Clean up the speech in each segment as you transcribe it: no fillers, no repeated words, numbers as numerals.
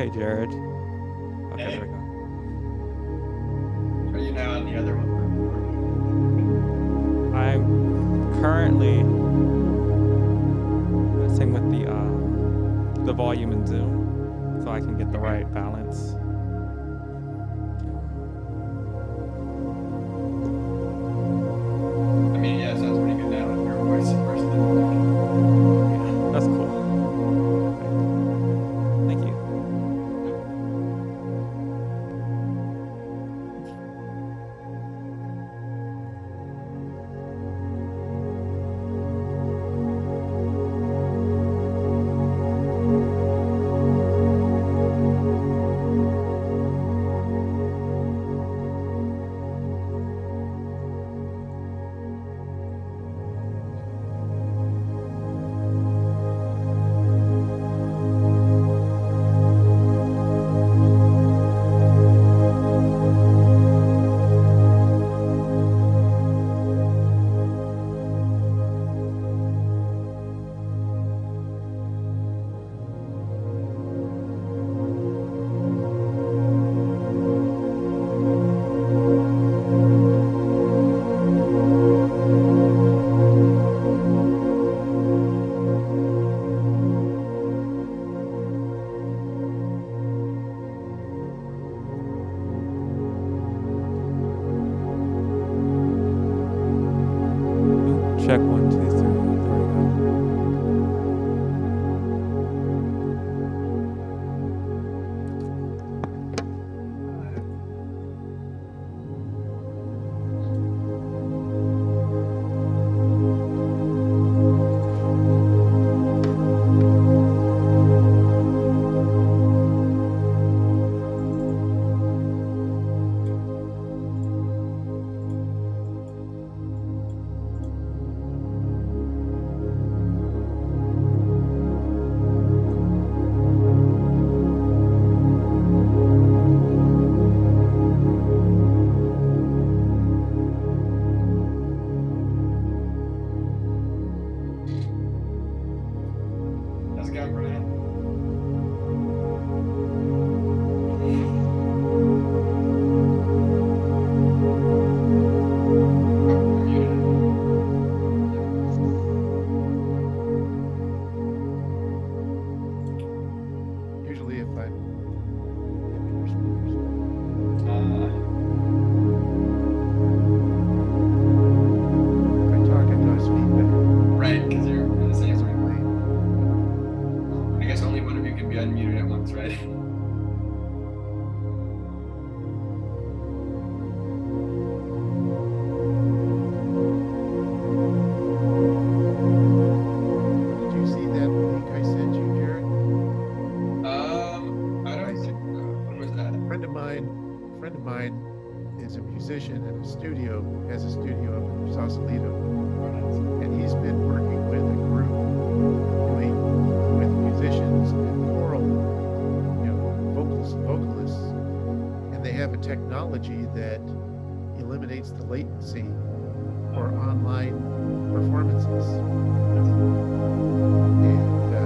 Hey, Jared. Okay, Hey. there we go. Are you now on the other one? I'm currently messing with the volume in Zoom so I can get the right balance. I mean, yeah, it sounds pretty good now with your voice first. Yeah, that's cool. Thank you. Check 1, 2, 3. There we go. How's it going, Brian? Usually if I'm if I talk, it causes feedback. Right, because you're in the same It's room. lame. I guess only one of you can be unmuted at once, right? Did you see that link I sent you, Jared? I don't think so. When was that? A friend of mine is a musician and has a studio up in Sausalito, and he's been working with a group with musicians and choral, vocalists, and they have a technology that eliminates the latency for online performances. And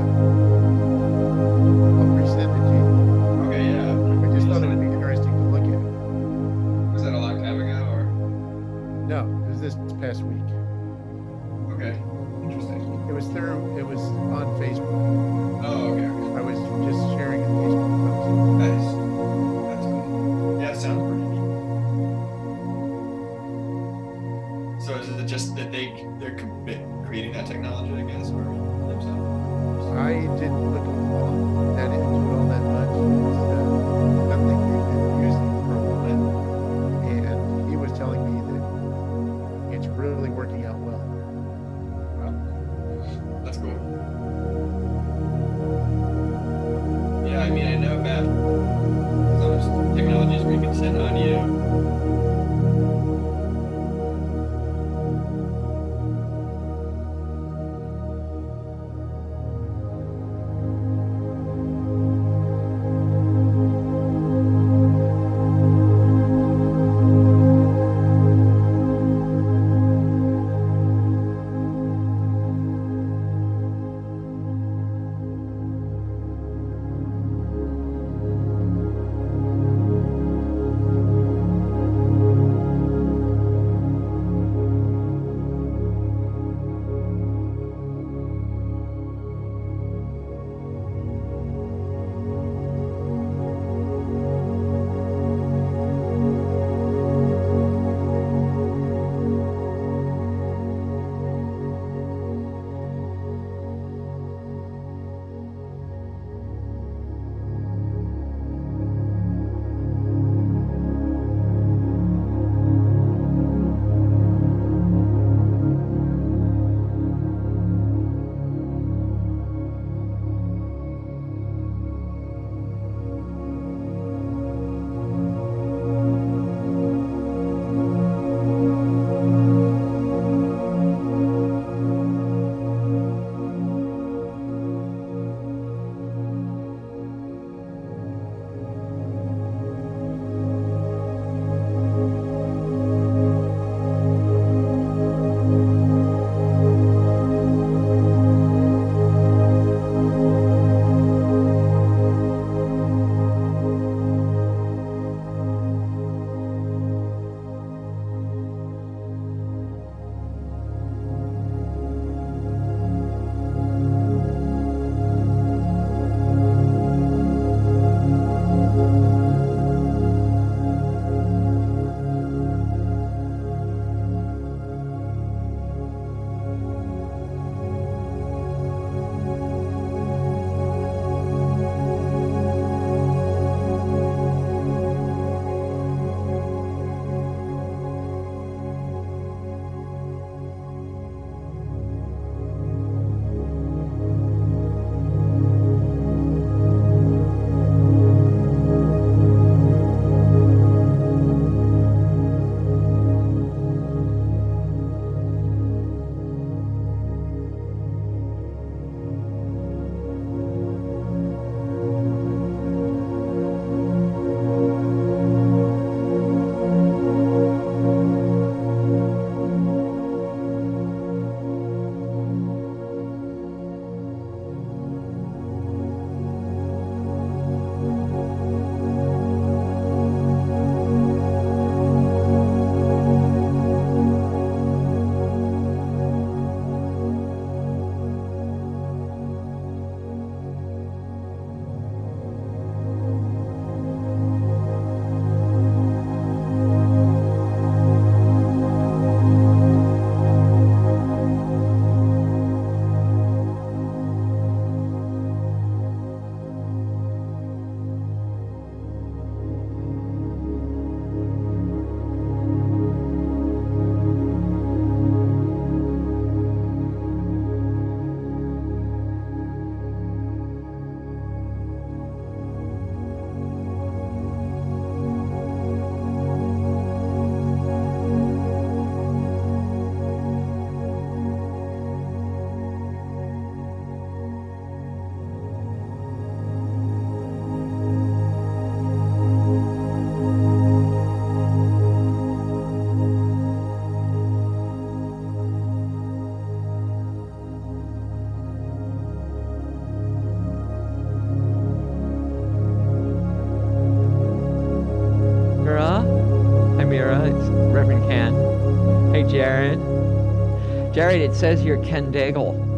I'll resend it to you. Okay, yeah. I just thought it would be interesting to look at. Was that a long time ago, or? No, it was this past week. Okay, interesting. It was on Facebook. Oh, okay. I was just sharing a Facebook post. Nice. That's cool. Yeah, it sounds pretty neat. So is it just that they're creating that technology, I guess, or themselves? I didn't look into it all that much. It's something they've been using for a while, and he was telling me that it's really working out well. Wow. That's cool. Yeah, I mean, I know about some technologies where you can send audio. Jared. Jared, it says you're Ken Daigle.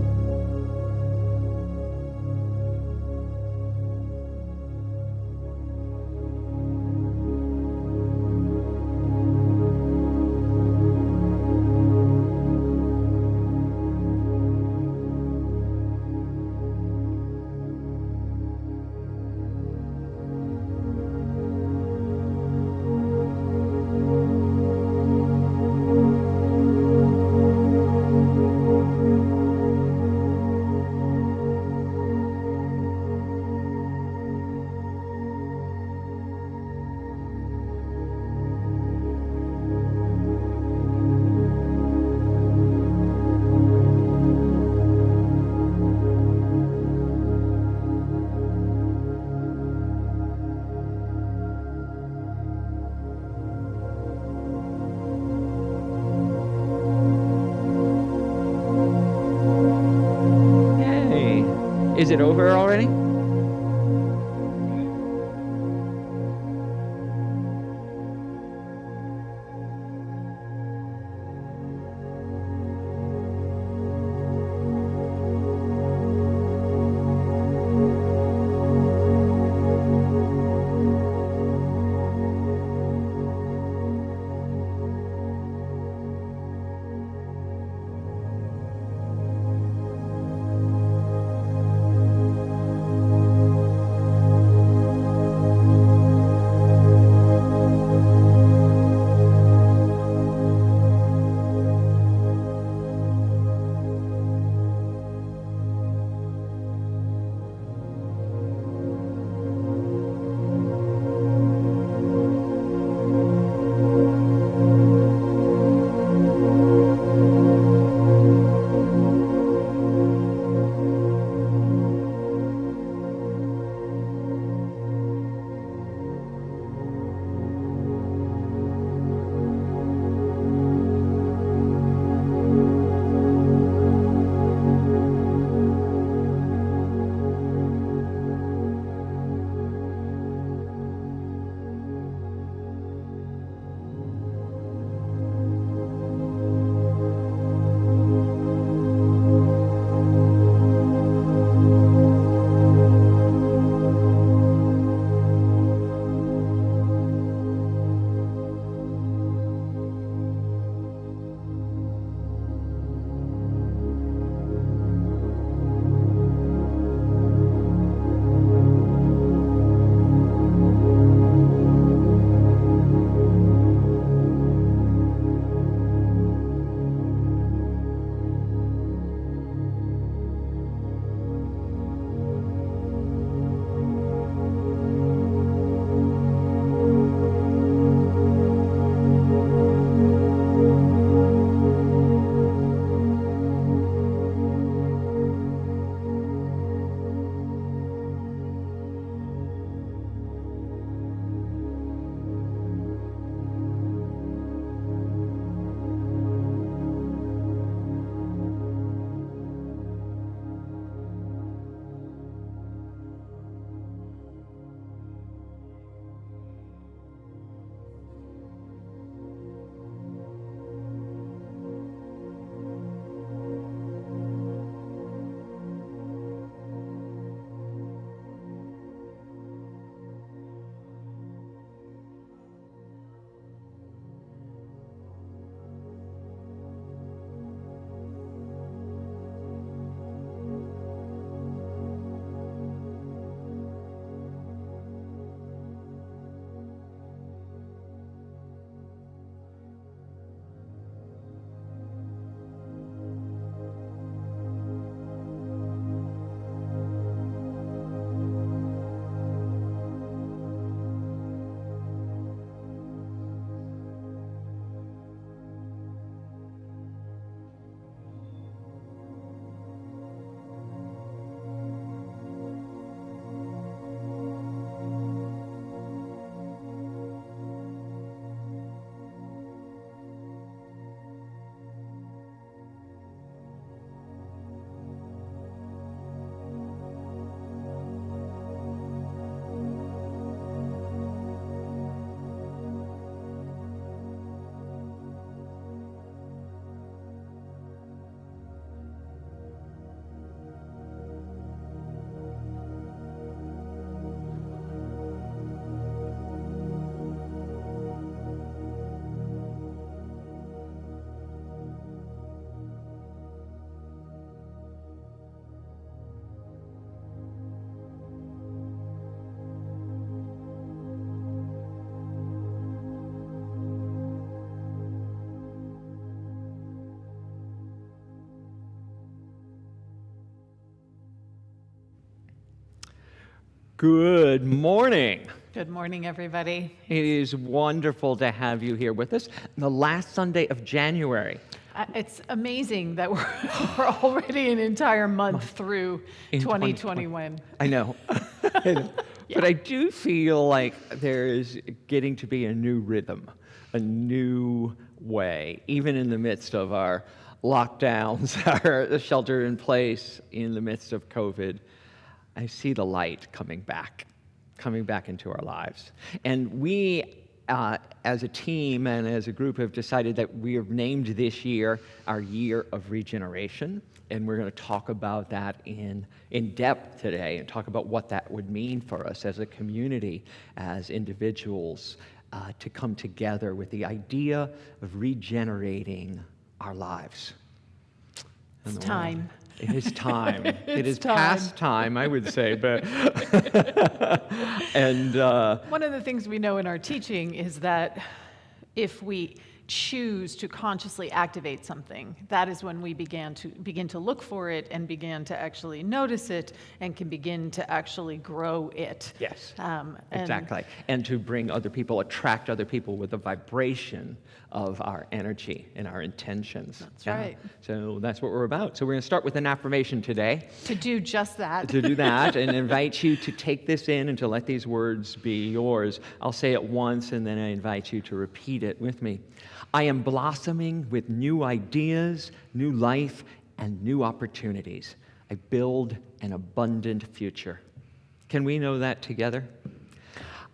Is it over already? Good morning. Good morning, everybody. It is wonderful to have you here with us. The last Sunday of January. It's amazing that we're already an entire month through In 2021. I know. I know. But I do feel like there is getting to be a new rhythm, a new way, even in the midst of our lockdowns, our shelter in place, in the midst of COVID. I see the light coming back into our lives. And we, as a team and as a group, have decided that we have named this year our Year of Regeneration. And we're going to talk about that in depth today and talk about what that would mean for us as a community, as individuals, to come together with the idea of regenerating our lives. It's time. It is time. It is time. past time, I would say, but and One of the things we know in our teaching is that if we choose to consciously activate something, that is when we begin to look for it and begin to actually notice it and can begin to actually grow it. yes, And exactly, and to bring other people, attract other people with the vibration of our energy and our intentions. That's right. So that's what we're about. So we're going to start with an affirmation today. to do just that. To do that and invite you to take this in and to let these words be yours. I'll say it once and then I invite you to repeat it with me. I am blossoming with new ideas, new life, and new opportunities. I build an abundant future. Can we know that together?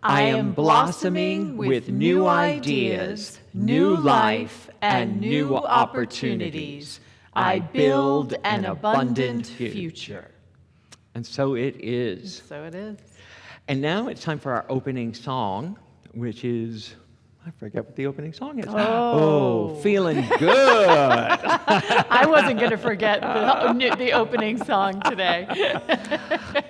I am blossoming with new ideas, new life, and new opportunities. I build an abundant future. And so it is. So it is. And now it's time for our opening song, which is, I forget what the opening song is. Oh. Feeling good. I wasn't going to forget the opening song today.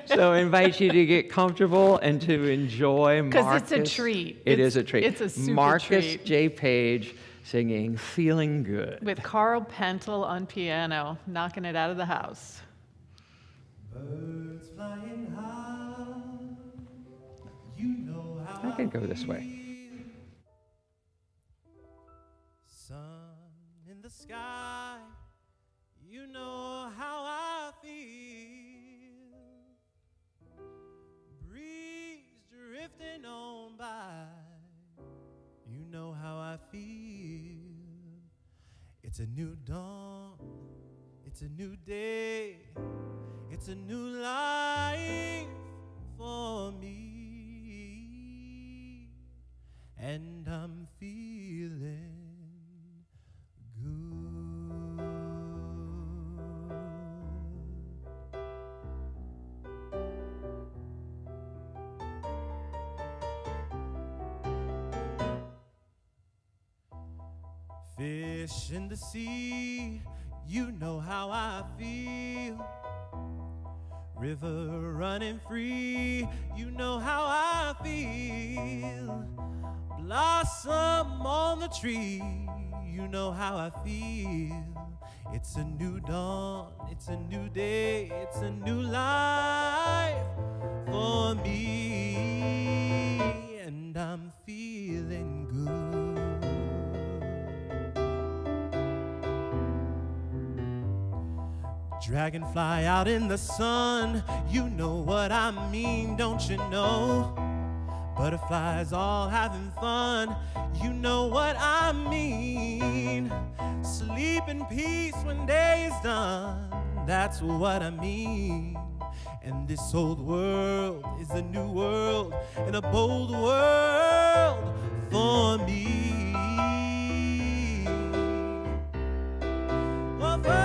So I invite you to get comfortable and to enjoy Marcus. Because it's a treat. It is a treat. It's a super Marcus treat. J. Page singing Feeling Good. With Carl Pentel on piano, knocking it out of the house. Birds flying high, you know how I could go this way. Sun in the sky, you know how I feel. Breeze drifting on by, you know how I feel. It's a new dawn, it's a new day, it's a new life for me, and I'm feeling good. Fish in the sea, you know how I feel. River running free, you know how I feel. Blossom on the tree, you know how I feel. It's a new dawn, it's a new day, it's a new life for me, and I'm feeling good. Dragonfly out in the sun, you know what I mean, don't you know? Butterflies all having fun, you know what I mean. Sleep in peace when day is done, that's what I mean. And this old world is a new world and a bold world for me. Oh, for me.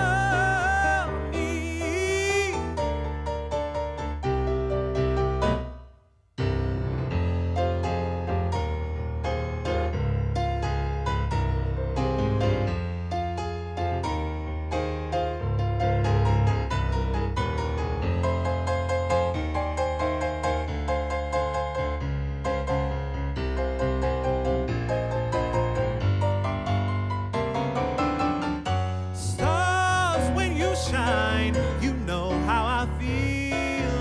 You know how I feel.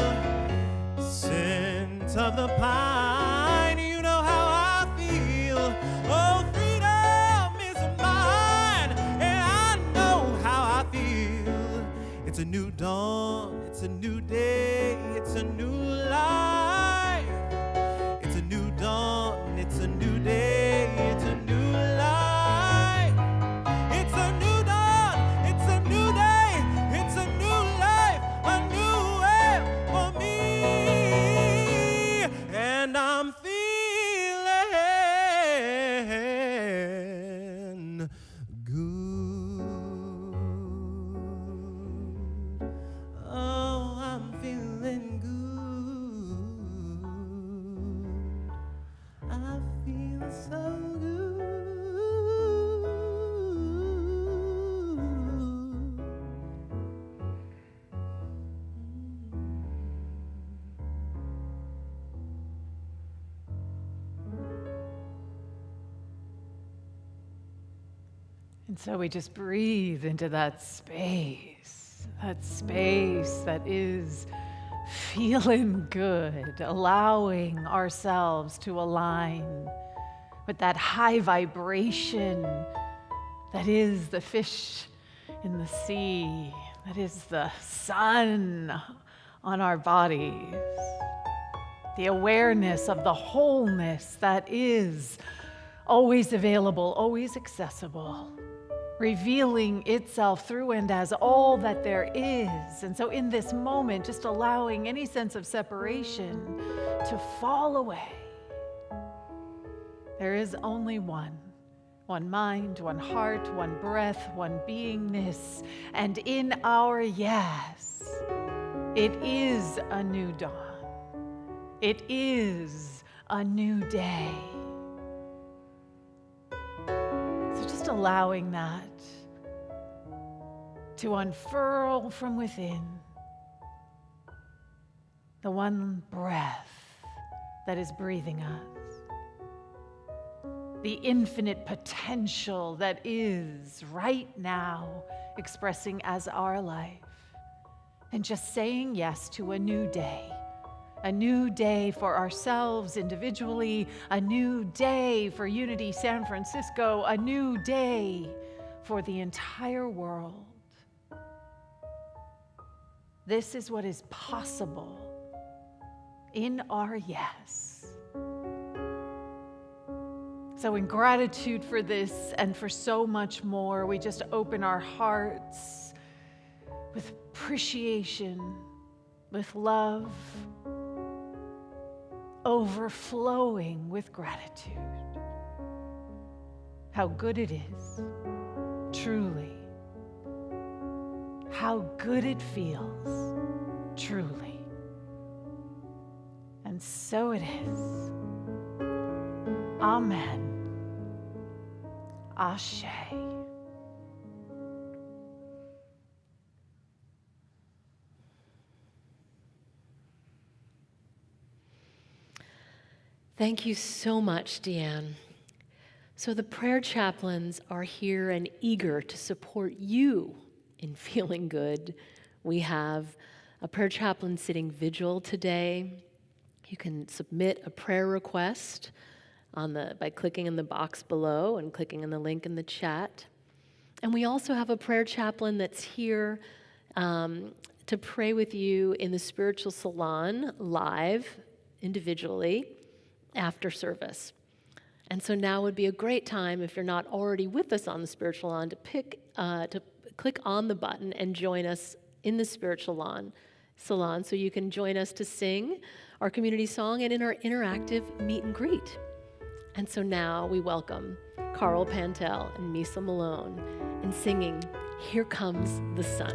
Send of the pine. You know how I feel. Oh, freedom is mine, and I know how I feel. It's a new dawn, it's a new day, it's a new life. It's a new dawn, it's a new day, it's a new life. It's a new dawn, it's a new day, it's a new life, a new way for me. And I'm feeling good. Oh, I'm feeling good. I feel so good. And so we just breathe into that space that is feeling good, allowing ourselves to align with that high vibration that is the fish in the sea, that is the sun on our bodies, the awareness of the wholeness that is always available, always accessible, revealing itself through and as all that there is. And so in this moment, just allowing any sense of separation to fall away. There is only one mind, one heart, one breath, one beingness. And in our yes, it is a new dawn. It is a new day. Just allowing that to unfurl from within, the one breath that is breathing us, the infinite potential that is right now expressing as our life, and just saying yes to a new day. A new day for ourselves individually, a new day for Unity San Francisco, a new day for the entire world. This is what is possible in our yes. So in gratitude for this and for so much more, we just open our hearts with appreciation, with love, overflowing with gratitude. How good it is, truly. How good it feels, truly. And so it is. Amen. Ashe. Thank you so much, Deanne. So the prayer chaplains are here and eager to support you in feeling good. We have a prayer chaplain sitting vigil today. You can submit a prayer request by clicking in the box below and clicking on the link in the chat. And we also have a prayer chaplain that's here to pray with you in the spiritual salon live, individually, after service. And so now would be a great time, if you're not already with us on the spiritual lawn, to click on the button and join us in the spiritual salon so you can join us to sing our community song and in our interactive meet and greet. And so now we welcome Carl Pantel and Misa Malone in singing Here Comes the Sun.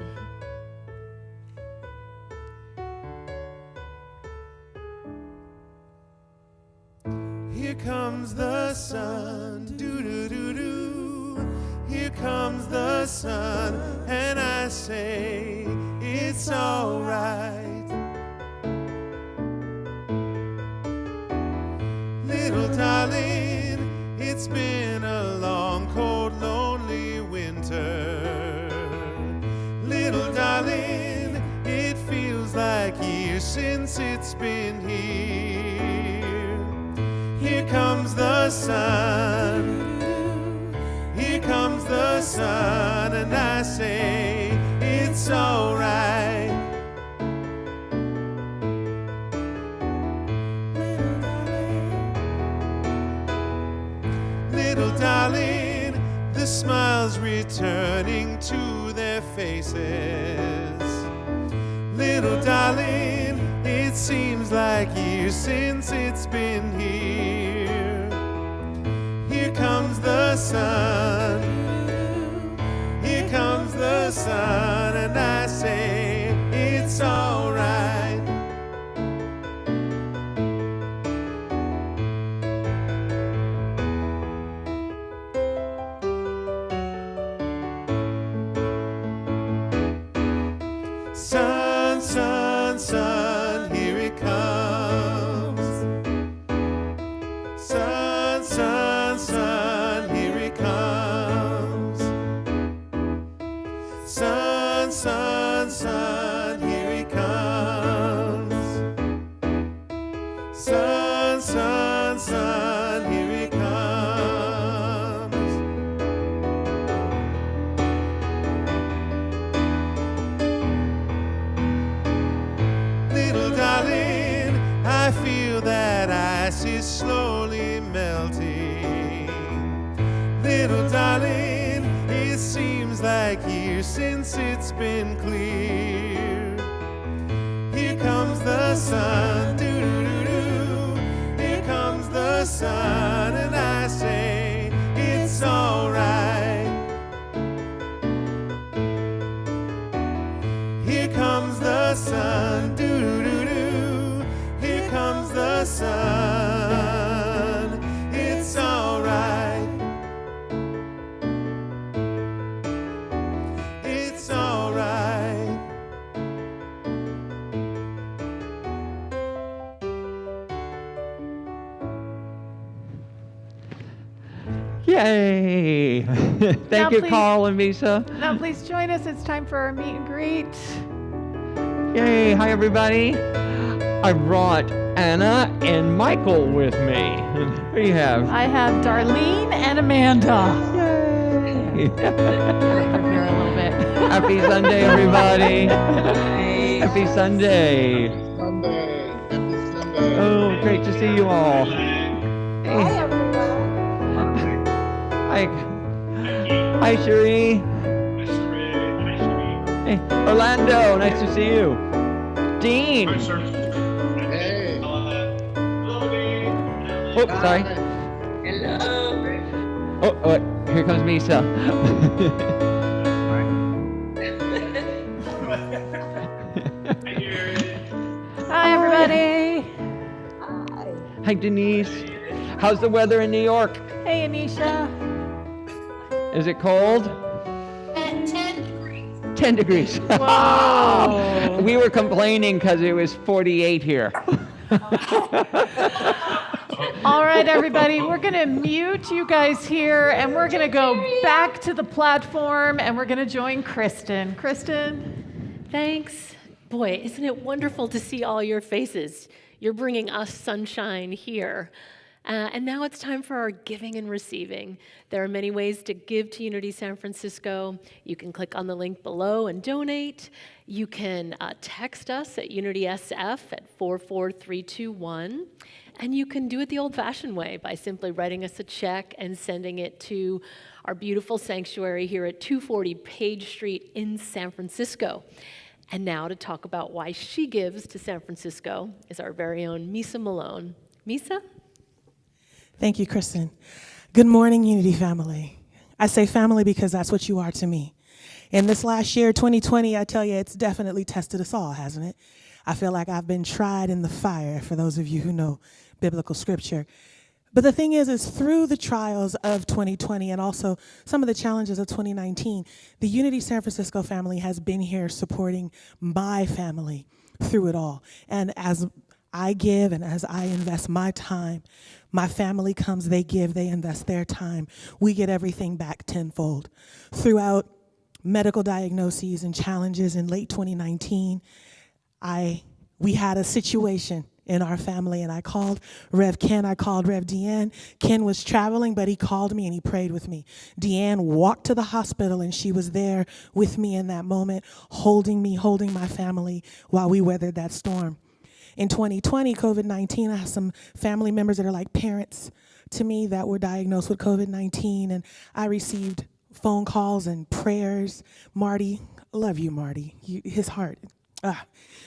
Here comes the sun, do-do-do-do. Here comes the sun, and I say it's all right. Little darling, it's been a long, cold, lonely winter. Little darling, it feels like years since it's been here. Here comes the sun, here comes the sun, and I say it's all right. Little darling, the smiles returning to their faces. Little darling, it seems like years since it's been here. Here comes the sun, here comes the sun, and I say it's all right. Sun, sun, sun, here it comes. Sun, sun, sun, here it comes. Sun, sun, sun, here it comes. Sun, sun, sun, here it comes. Little darling, I feel that ice is slowly melting. Little darling, it seems like years since it's been clear. Here comes the sun, doo-doo-doo-doo. Here comes the sun, and I say it's all right. Here comes the sun, doo-doo-doo. Here comes the sun. It's all right. It's all right. Yay! Thank Now, you, please- Carl and Misa. Now, please join us. It's time for our meet and greet. Yay! Hi, everybody. I brought Anna and Michael with me. Who do you have? I have Darlene and Amanda. Yay! Over here a little bit. Happy Sunday, everybody. Happy Sunday. Sunday. Happy Sunday. Oh, great to see you all. Hi, everyone. Hi. Hi, Cherie. Hey, Orlando, nice to see you. Dean. Hey. Oh, sorry. Oh, here comes Misa. Hi, everybody. Hi, Denise. How's the weather in New York? Hey, Anisha. Is it cold? 10 degrees. 10 degrees. Whoa. We were complaining because it was 48 here. All right, everybody, we're going to mute you guys here, and we're going to go back to the platform, and we're going to join Kristen. Kristen? Thanks. Boy, isn't it wonderful to see all your faces? You're bringing us sunshine here. And now it's time for our giving and receiving. There are many ways to give to Unity San Francisco. You can click on the link below and donate. You can text us at UnitySF at 44321. And you can do it the old-fashioned way by simply writing us a check and sending it to our beautiful sanctuary here at 240 Page Street in San Francisco. And now to talk about why she gives to San Francisco is our very own Misa Malone. Misa? Thank you, Kristen. Good morning, Unity family. I say family because that's what you are to me. In this last year, 2020, I tell you, it's definitely tested us all, hasn't it? I feel like I've been tried in the fire, for those of you who know biblical scripture. But the thing is through the trials of 2020 and also some of the challenges of 2019, the Unity San Francisco family has been here supporting my family through it all. And as I give and as I invest my time, my family comes, they give, they invest their time. We get everything back tenfold. Throughout medical diagnoses and challenges in late 2019, I we had a situation in our family, and I called Rev Ken, I called Rev Deanne. Ken was traveling, but he called me and he prayed with me. Deanne walked to the hospital, and she was there with me in that moment, holding me, holding my family while we weathered that storm. In 2020, COVID-19, I have some family members that are like parents to me that were diagnosed with COVID-19, and I received phone calls and prayers. Marty, love you, Marty. His heart.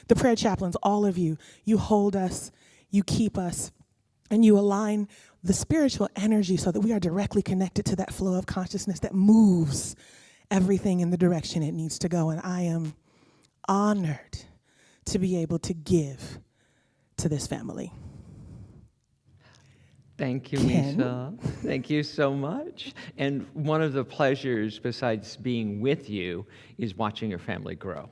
The prayer chaplains, all of you, you hold us, you keep us, and you align the spiritual energy so that we are directly connected to that flow of consciousness that moves everything in the direction it needs to go. And I am honored to be able to give to this family. Thank you, Ken? Misa. Thank you so much. And one of the pleasures, besides being with you, is watching your family grow.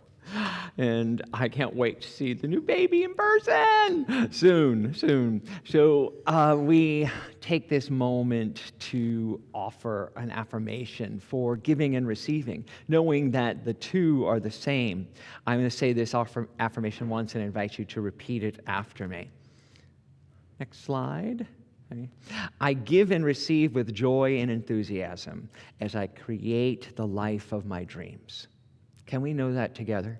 And I can't wait to see the new baby in person soon. So we take this moment to offer an affirmation for giving and receiving, knowing that the two are the same. I'm going to say this affirmation once and invite you to repeat it after me. Next slide. I give and receive with joy and enthusiasm as I create the life of my dreams. Can we know that together?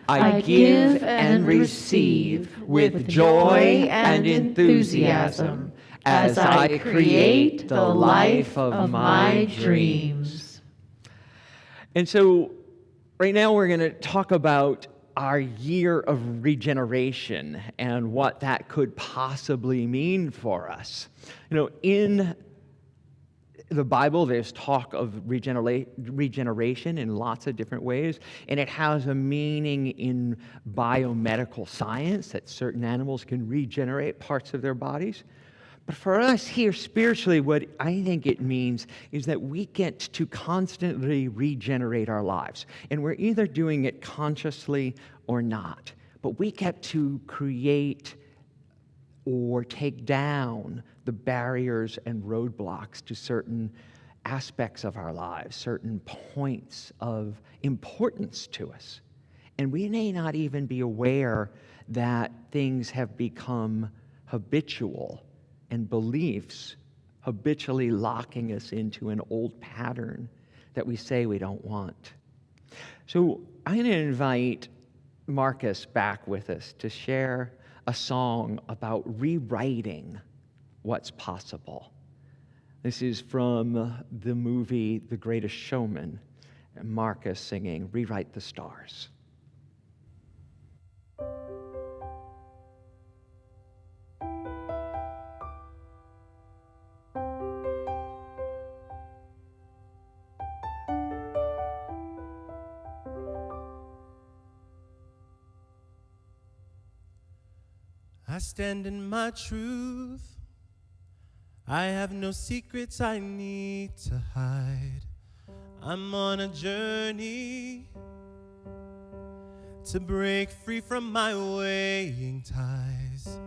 I give and receive with joy and enthusiasm as I create the life of my dreams. And so right now we're going to talk about our year of regeneration and what that could possibly mean for us. You know, in the Bible, there's talk of regeneration in lots of different ways, and it has a meaning in biomedical science that certain animals can regenerate parts of their bodies. But for us here spiritually, what I think it means is that we get to constantly regenerate our lives. And we're either doing it consciously or not. But we get to create or take down the barriers and roadblocks to certain aspects of our lives, certain points of importance to us. And we may not even be aware that things have become habitual and beliefs habitually locking us into an old pattern that we say we don't want. So I'm going to invite Marcus back with us to share a song about rewriting what's possible. This is from the movie The Greatest Showman, and Marcus singing Rewrite the Stars. I stand in my truth. I have no secrets I need to hide. I'm on a journey to break free from my weighing ties.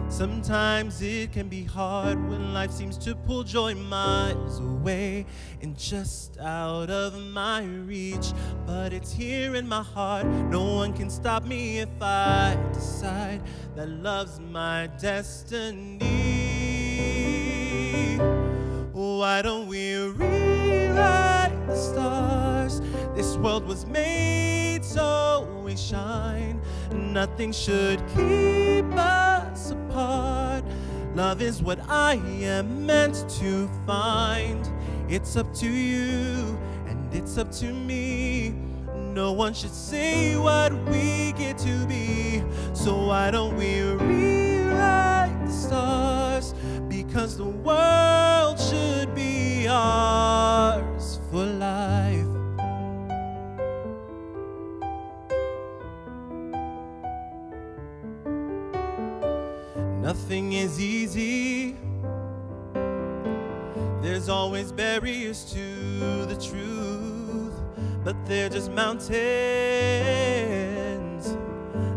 Sometimes it can be hard when life seems to pull joy miles away and just out of my reach. But it's here in my heart. No one can stop me if I decide that love's my destiny. Why don't we rewrite the stars? This world was made so we shine. Nothing should keep us apart. Love is what I am meant to find. It's up to you and it's up to me. No one should say what we get to be. So why don't we rewrite the stars? Because the world should be ours for life. Nothing is easy. There's always barriers to the truth, but they're just mountains.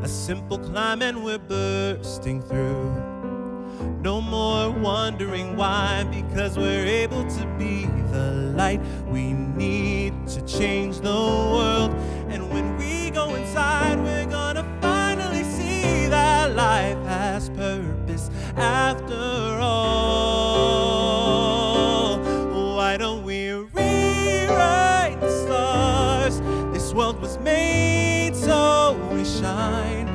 A simple climb and we're bursting through. No more wondering why, because we're able to be the light we need to change the world. And when we go inside, we're gonna finally see was made so we shine.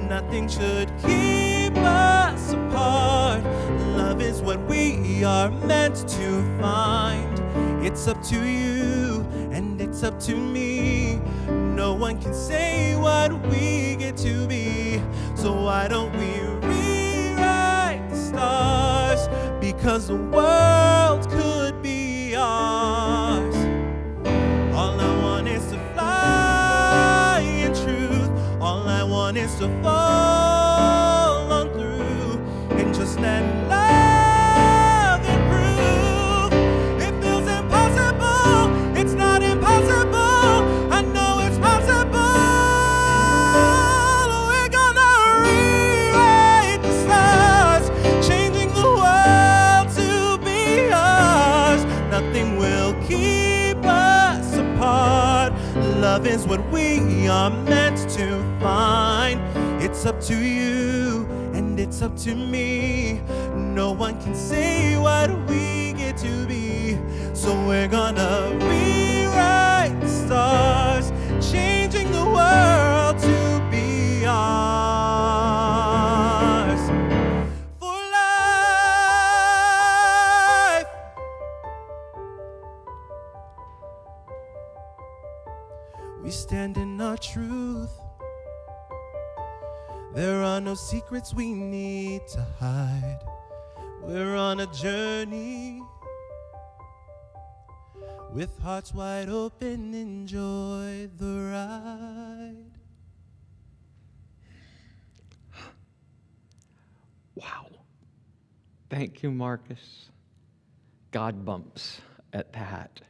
Nothing should keep us apart. Love is what we are meant to find. It's up to you and it's up to me. No one can say what we get to be. So why don't we rewrite the stars? Because the world could be ours. All I want is to fly in truth. All I want is to fall on through and just let love improve. It feels impossible. It's not impossible. I know it's possible. We're gonna rewrite the stars, changing the world to be ours. Nothing will keep us apart. Love is what we are meant to find. It's up to you and it's up to me. No one can say what we get to be. So we're gonna rewrite the stars, changing the world to be ours. For life. We stand in our truth. There are no secrets we need to hide. We're on a journey. With hearts wide open, enjoy the ride. Wow. Thank you, Marcus. God bumps at that.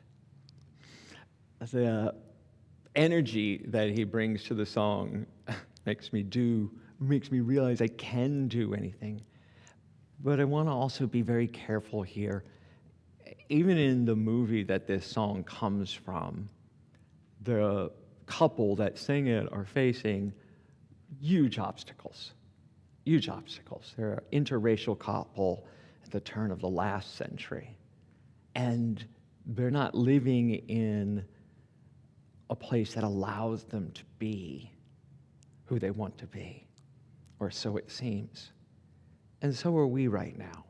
The energy that he brings to the song makes me realize I can do anything. But I want to also be very careful here. Even in the movie that this song comes from, the couple that sing it are facing huge obstacles. Huge obstacles. They're an interracial couple at the turn of the last century. And they're not living in a place that allows them to be who they want to be, or so it seems. And so are we right now.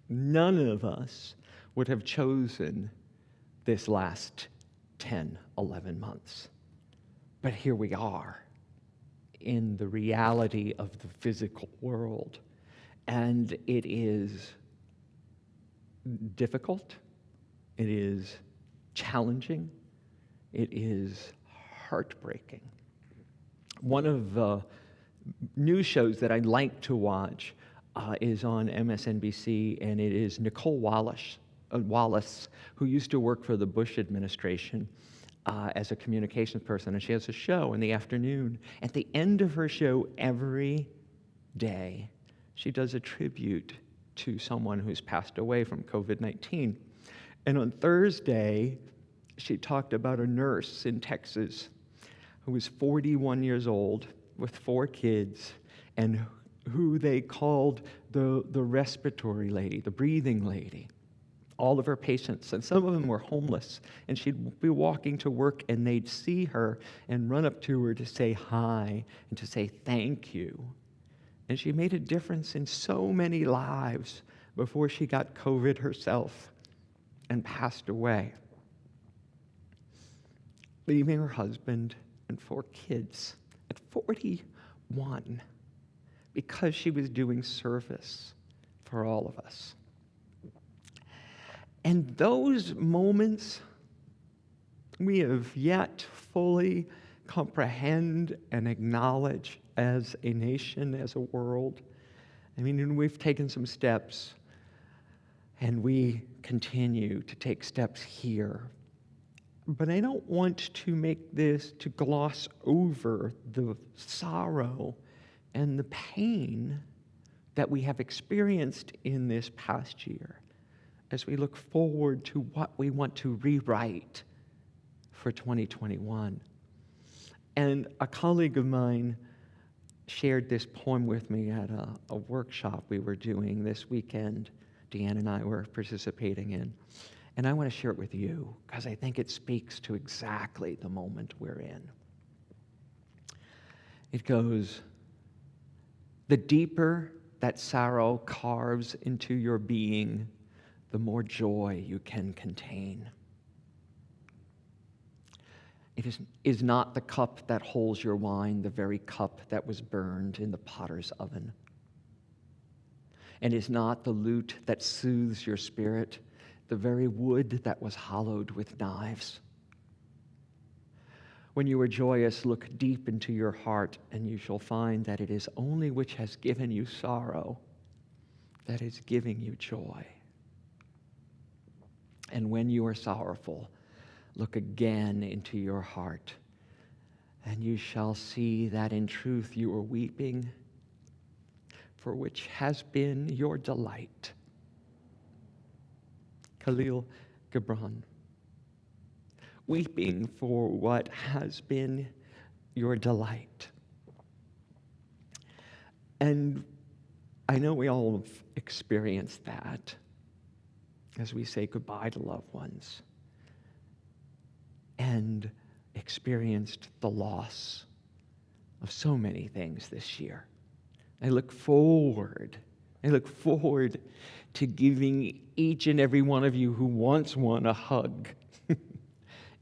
None of us would have chosen this last 10, 11 months. But here we are in the reality of the physical world. And it is difficult. It is challenging. It is heartbreaking. One of the news shows that I like to watch is on MSNBC, and it is Nicole Wallace, who used to work for the Bush administration as a communications person, and she has a show in the afternoon. At the end of her show every day, she does a tribute to someone who's passed away from COVID-19. And on Thursday, she talked about a nurse in Texas who was 41 years old with 4 kids, and who they called the respiratory lady, the breathing lady. All of her patients, and some of them were homeless, and she'd be walking to work and they'd see her and run up to her to say hi and to say thank you. And she made a difference in so many lives before she got COVID herself and passed away, leaving her husband and 4 kids at 41 because she was doing service for all of us. And those moments we have yet fully comprehend and acknowledge as a nation, as a world. I mean, and we've taken some steps, and we continue to take steps here. But I don't want to make this to gloss over the sorrow and the pain that we have experienced in this past year as we look forward to what we want to rewrite for 2021. And a colleague of mine shared this poem with me at a workshop we were doing this weekend, Deanne and I were participating in. And I want to share it with you because I think it speaks to exactly the moment we're in. It goes, the deeper that sorrow carves into your being, the more joy you can contain. It is not the cup that holds your wine, the very cup that was burned in the potter's oven. And is not the lute that soothes your spirit, the very wood that was hollowed with knives. When you are joyous, look deep into your heart, and you shall find that it is only which has given you sorrow that is giving you joy. And when you are sorrowful, look again into your heart, and you shall see that in truth you are weeping for which has been your delight. Khalil Gibran. Weeping for what has been your delight. And I know we all have experienced that as we say goodbye to loved ones and experienced the loss of so many things this year. I look forward to giving each and every one of you who wants one a hug.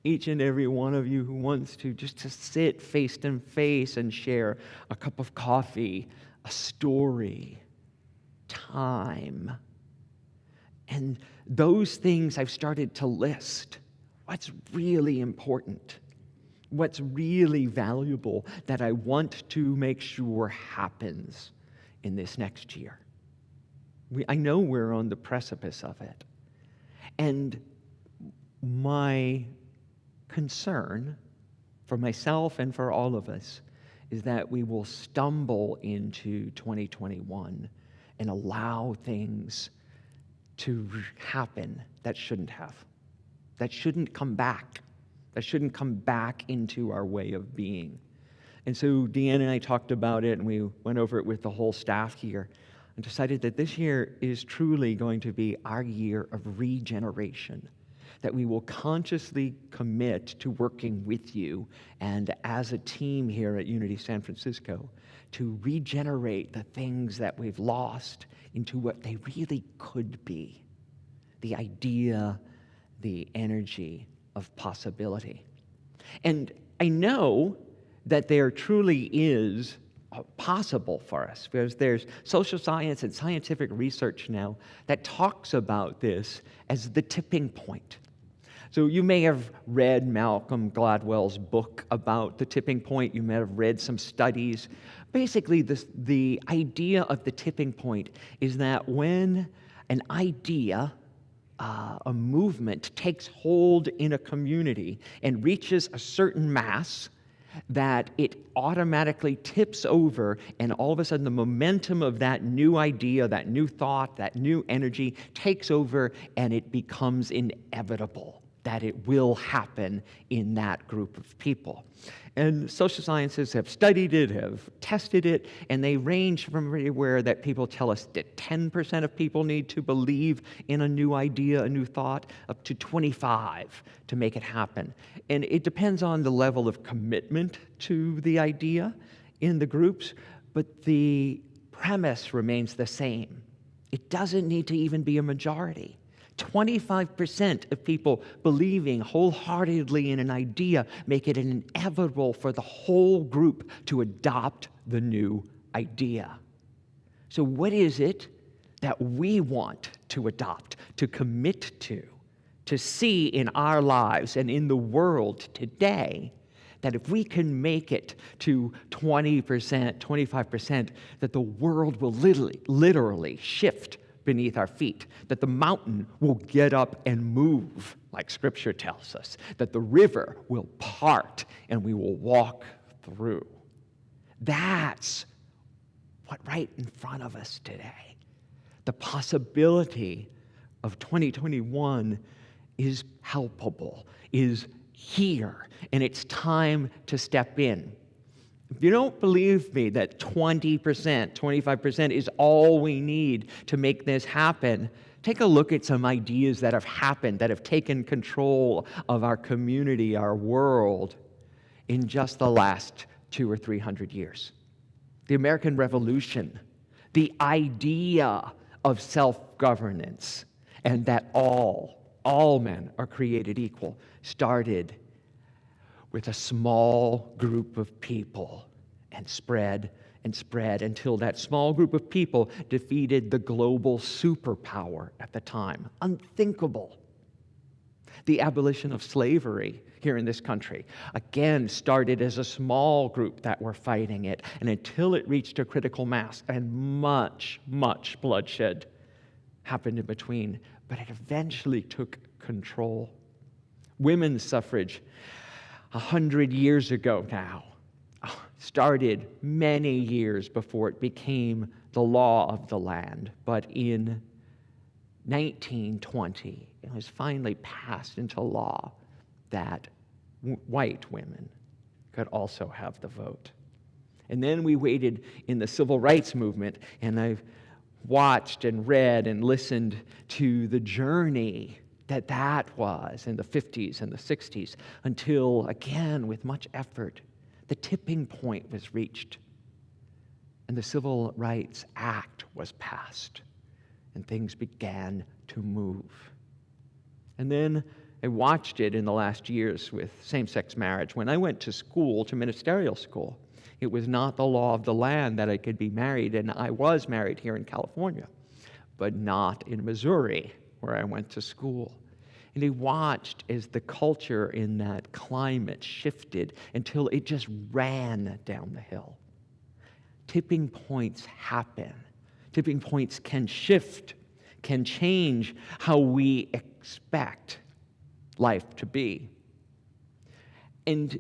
Each and every one of you who wants to just to sit face to face and share a cup of coffee, a story, time. And those things I've started to list. What's really important? What's really valuable that I want to make sure happens in this next year? I know we're on the precipice of it. And my concern for myself and for all of us is that we will stumble into 2021 and allow things to happen that shouldn't have, that shouldn't come back, into our way of being. And so Deanna and I talked about it, and we went over it with the whole staff here and decided that this year is truly going to be our year of regeneration, that we will consciously commit to working with you and as a team here at Unity San Francisco to regenerate the things that we've lost into what they really could be, the idea, the energy of possibility. And I know that there truly is possible for us, because there's social science and scientific research now that talks about this as the tipping point. So you may have read Malcolm Gladwell's book about the tipping point. You may have read some studies. Basically, the idea of the tipping point is that when an idea, a movement takes hold in a community and reaches a certain mass, that it automatically tips over, and all of a sudden the momentum of that new idea, that new thought, that new energy takes over, and it becomes inevitable that it will happen in that group of people. And social sciences have studied it, have tested it, and they range from everywhere that people tell us that 10% of people need to believe in a new idea, a new thought, up to 25 to make it happen. And it depends on the level of commitment to the idea in the groups, but the premise remains the same. It doesn't need to even be a majority. 25% of people believing wholeheartedly in an idea make it inevitable for the whole group to adopt the new idea. So what is it that we want to adopt, to commit to see in our lives and in the world today, that if we can make it to 20%, 25%, that the world will literally shift beneath our feet, that the mountain will get up and move, like Scripture tells us, that the river will part and we will walk through. That's what right in front of us today. The possibility of 2021 is palpable, is here, and it's time to step in. If you don't believe me that 20%, 25% is all we need to make this happen, take a look at some ideas that have happened, that have taken control of our community, our world, in just the last 200 or 300 years. The American Revolution, the idea of self-governance, and that all men are created equal, started with a small group of people and spread until that small group of people defeated the global superpower at the time. Unthinkable. The abolition of slavery here in this country, again, started as a small group that were fighting it, and until it reached a critical mass, and much, much bloodshed happened in between, but it eventually took control. Women's suffrage, 100 years ago now, started many years before it became the law of the land, but in 1920, it was finally passed into law that white women could also have the vote. And then we waited in the civil rights movement, and I've watched and read and listened to the journey that was in the 50s and the 60s until, again, with much effort, the tipping point was reached and the Civil Rights Act was passed and things began to move. And then I watched it in the last years with same-sex marriage. When I went to school, to ministerial school, it was not the law of the land that I could be married, and I was married here in California, but not in Missouri, where I went to school. And he watched as the culture in that climate shifted until it just ran down the hill. Tipping points happen. Tipping points can shift, can change how we expect life to be. And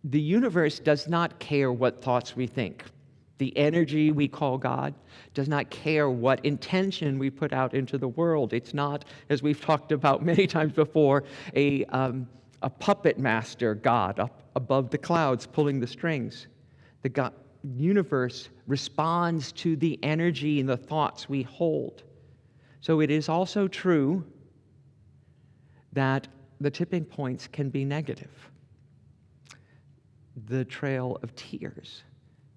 the universe does not care what thoughts we think. The energy we call God does not care what intention we put out into the world. It's not, as we've talked about many times before, a puppet master God up above the clouds pulling the strings. The universe responds to the energy and the thoughts we hold. So it is also true that the tipping points can be negative. The trail of tears.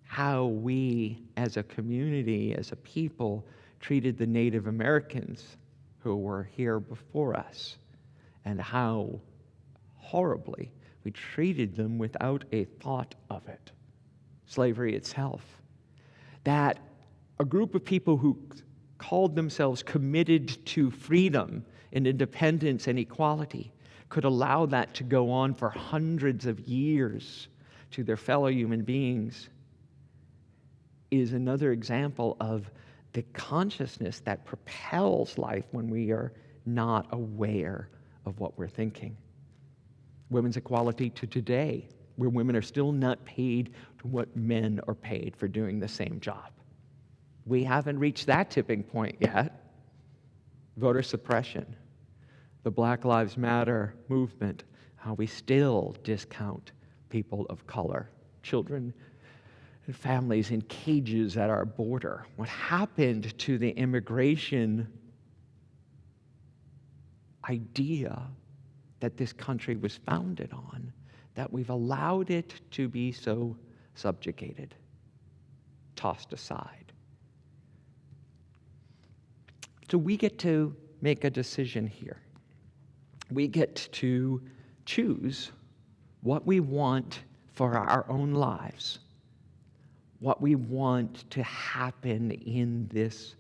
How we as a community, as a people, treated the Native Americans who were here before us, and how horribly we treated them without a thought of it. Slavery itself. That a group of people who called themselves committed to freedom and independence and equality could allow that to go on for hundreds of years to their fellow human beings is another example of the consciousness that propels life when we are not aware of what we're thinking. Women's equality to today, where women are still not paid to what men are paid for doing the same job. We haven't reached that tipping point yet. Voter suppression, the Black Lives Matter movement, how we still discount people of color, children and families in cages at our border. What happened to the immigration idea that this country was founded on, that we've allowed it to be so subjugated, tossed aside? So we get to make a decision here. We get to choose what we want for our own lives, what we want to happen in this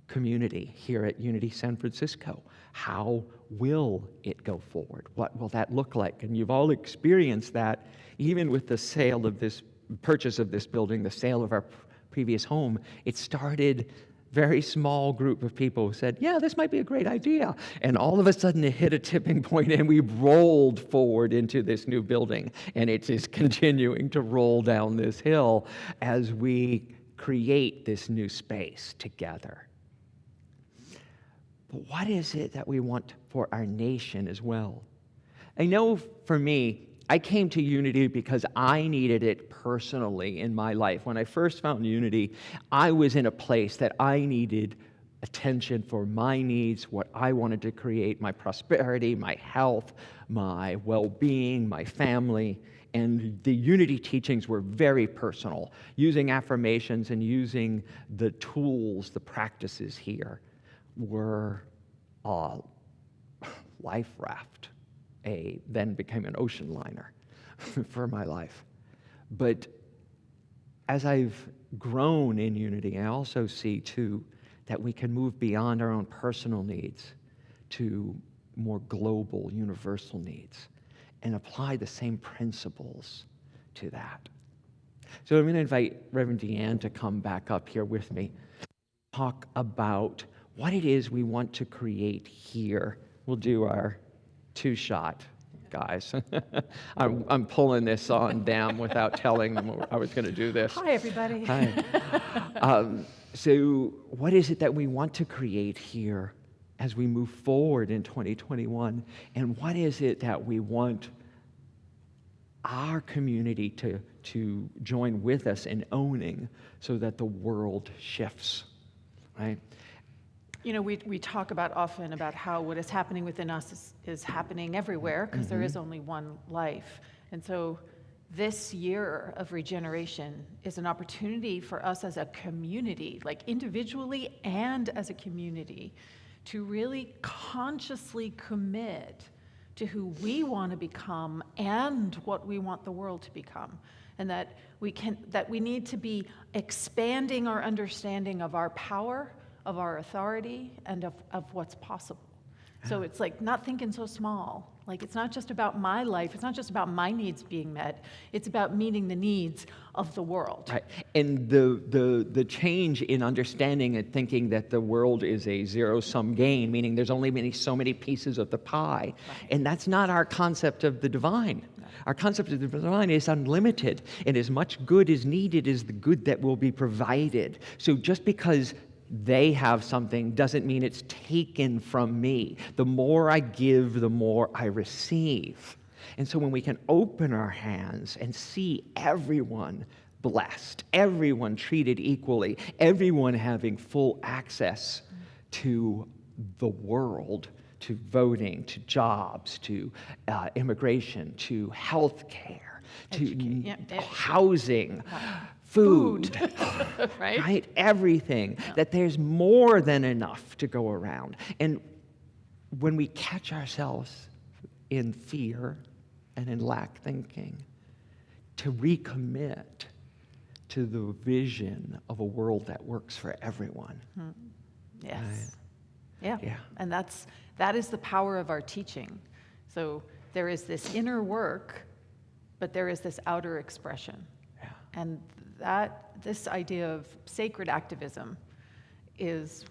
community here at Unity San Francisco. How will it go forward? What will that look like? And you've all experienced that even with the sale of this, purchase of this building, the sale of our previous home. It started very small group of people who said, yeah, this might be a great idea. And all of a sudden it hit a tipping point and we rolled forward into this new building. And it is continuing to roll down this hill as we create this new space together. But what is it that we want for our nation as well? I know for me, I came to Unity because I needed it personally in my life. When I first found Unity, I was in a place that I needed attention for my needs, what I wanted to create, my prosperity, my health, my well-being, my family. And the unity teachings were very personal, using affirmations and using the tools, the practices here were a life raft, then became an ocean liner for my life. But as I've grown in unity, I also see too that we can move beyond our own personal needs to more global, universal needs and apply the same principles to that. So I'm going to invite Reverend Deanne to come back up here with me, talk about what it is we want to create here. We'll do our two-shot, guys. I'm pulling this on them without telling them I was going to do this. Hi, everybody. Hi. So what is it that we want to create here as we move forward in 2021? And what is it that we want our community to join with us in owning so that the world shifts, right? You know, we talk about often about how what is happening within us is happening everywhere because there is only one life. And so this year of regeneration is an opportunity for us as a community, like individually and as a community, to really consciously commit to who we want to become and what we want the world to become. And that we need to be expanding our understanding of our power, of our authority, and of what's possible. So it's like not thinking so small. Like it's not just about my life. It's not just about my needs being met. It's about meeting the needs of the world. Right. And the change in understanding and thinking that the world is a zero-sum game, meaning there's only so many pieces of the pie. Right. And that's not our concept of the divine. No. Our concept of the divine is unlimited, and as much good is needed is the good that will be provided. So just because they have something doesn't mean it's taken from me. The more I give, the more I receive. And so when we can open our hands and see everyone blessed, everyone treated equally, everyone having full access to the world, to voting, to jobs, to immigration, to health care, to housing, food, right? Everything, that there's more than enough to go around. And when we catch ourselves in fear and in lack thinking, to recommit to the vision of a world that works for everyone. Yes. Right? Yeah. And that is the power of our teaching. So there is this inner work, but there is this outer expression. Yeah. And this idea of sacred activism is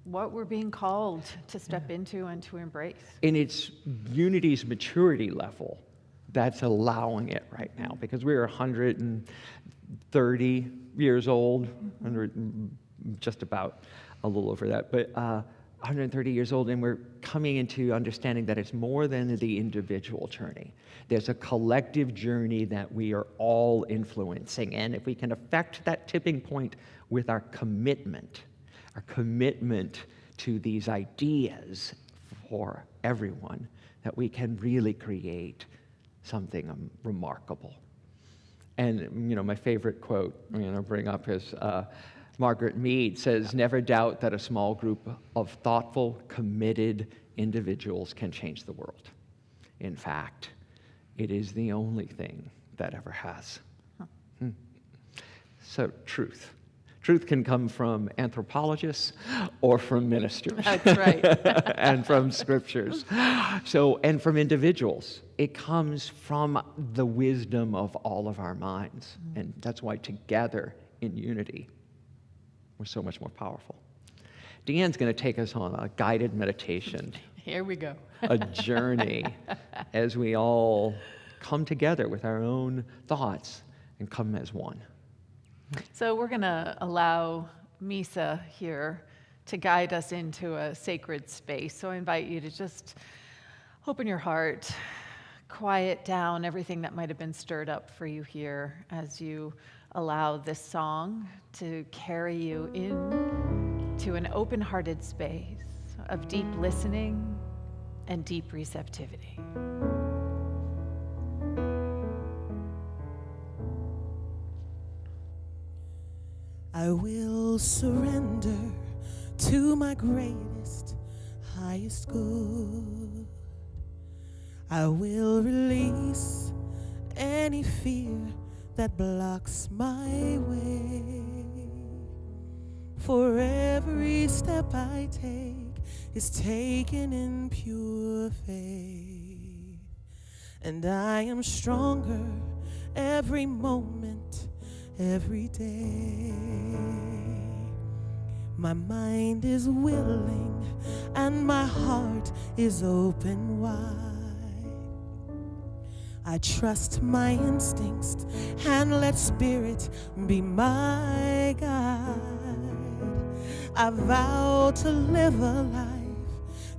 what we're being called to step into and to embrace. And it's unity's maturity level that's allowing it right now, because we're 130 years old, just about a little over that, but 130 years old, and we're coming into understanding that it's more than the individual journey. There's a collective journey that we are all influencing, and if we can affect that tipping point with our commitment to these ideas for everyone, that we can really create something remarkable. And my favorite quote I'm going to bring up is Margaret Mead says, "Never doubt that a small group of thoughtful, committed individuals can change the world. In fact, it is the only thing that ever has." So, truth. Truth can come from anthropologists or from ministers. That's right. And from scriptures. And from individuals. It comes from the wisdom of all of our minds. And that's why together in unity, we're so much more powerful. Deanne's going to take us on a guided meditation. Here we go. A journey as we all come together with our own thoughts and come as one. So we're going to allow Misa here to guide us into a sacred space. So I invite you to just open your heart, quiet down everything that might have been stirred up for you here as you allow this song to carry you in to an open-hearted space of deep listening and deep receptivity. I will surrender to my greatest, highest good. I will release any fear that blocks my way. For every step I take is taken in pure faith. And I am stronger every moment, every day. My mind is willing and my heart is open wide. I trust my instincts and let spirit be my guide. I vow to live a life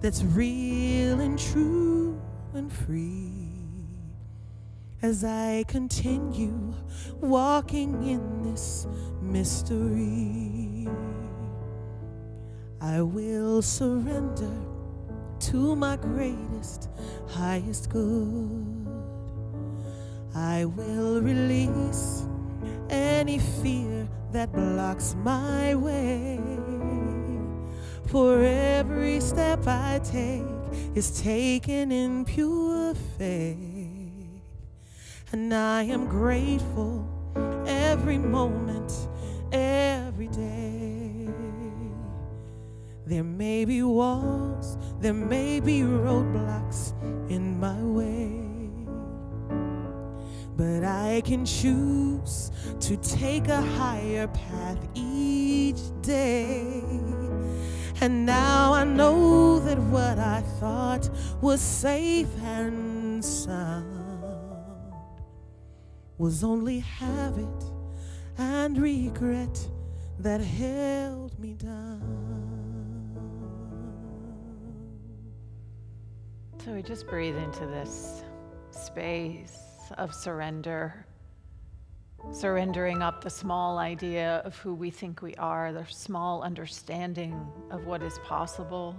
that's real and true and free. As I continue walking in this mystery, I will surrender to my greatest, highest good. I will release any fear that blocks my way. For every step I take is taken in pure faith. And I am grateful every moment, every day. There may be walls, there may be roadblocks in my way, but I can choose to take a higher path each day. And now I know that what I thought was safe and sound was only habit and regret that held me down. So we just breathe into this space of surrender, surrendering up the small idea of who we think we are, the small understanding of what is possible,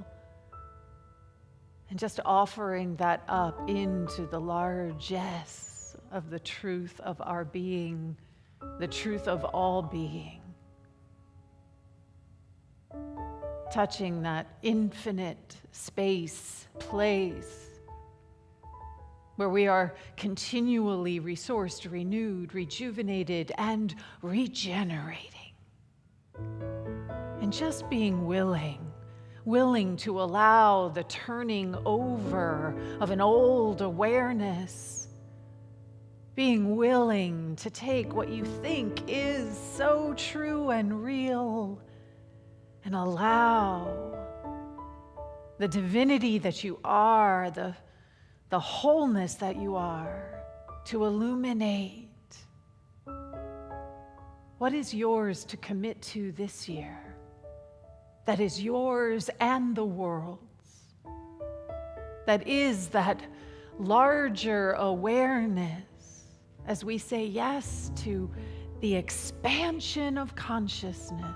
and just offering that up into the largesse of the truth of our being, the truth of all being. Touching that infinite space, place, where we are continually resourced, renewed, rejuvenated, and regenerating. And just being willing to allow the turning over of an old awareness, being willing to take what you think is so true and real and allow the divinity that you are, the wholeness that you are, to illuminate what is yours to commit to this year, that is yours and the world's, that is that larger awareness as we say yes to the expansion of consciousness,